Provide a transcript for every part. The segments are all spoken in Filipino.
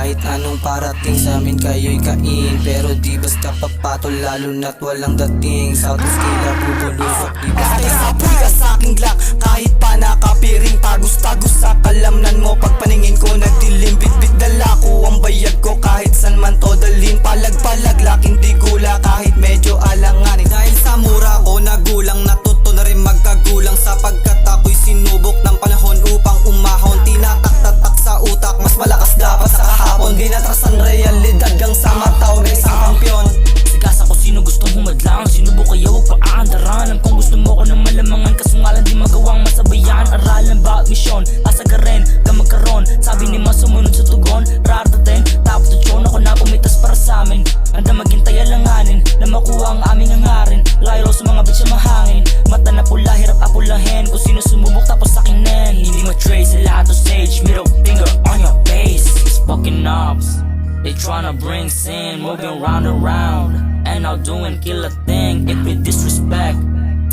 Kahit anong parating sa amin kayo'y kain, pero di basta papatol lalo na't walang dating. Sa autoskila bubulusok, di basta Sapoy ka sa aking glock, kahit pa nakapiring. Tagus-tagus sa kalamnan mo, pagpaningin ko nagdilim. Bit-bit dala ko ang bayag ko, kahit san man to dalhin. Palag-palag, laking di gula, kahit medyo alanganin. Dahil sa mura ko nagulang, natuto na rin magkagulang. Sapagkat ako'y sinubok ng panahon upang umahon. Tinatak-tatak sa utak, mas malakas dapat sa kahapon. Ginatrasan realidad gang sa mataw na isang kampyon. Sigasa ko sino gustong humadlang, sino bu kaya huwag paandaran. Alam kung gusto mo ko ng malamangan, kaso nga lang di magawang masabayan. Aralan ba at misyon, asa ka rin, ka magkaroon. Sabi ni mas sumunod sa tugon, rarta din. Tapos tutyon ako na pumitas para sa amin. Handa maghintay alanganin, na makuha ang aming hangarin. Layo sa mga bitch na mahangin, mata na pula, hirap apulahin. Kung sino sumubok tapos sakinin, hindi matrace sa lahat of stage. Middle finger on your face, these fucking knobs, they tryna bring sin, moving round and round, and I'll do and kill a thing. If we disrespect,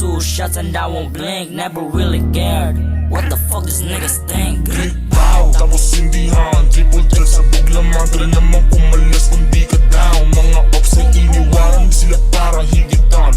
2 shots and I won't blink. Never really cared, what the fuck these niggas think? Wow, tapos sindihan, triple threat sa bugla. Madre naman pumalas kung di ka down. Mga ops ay iniwanan, sila parang higitan.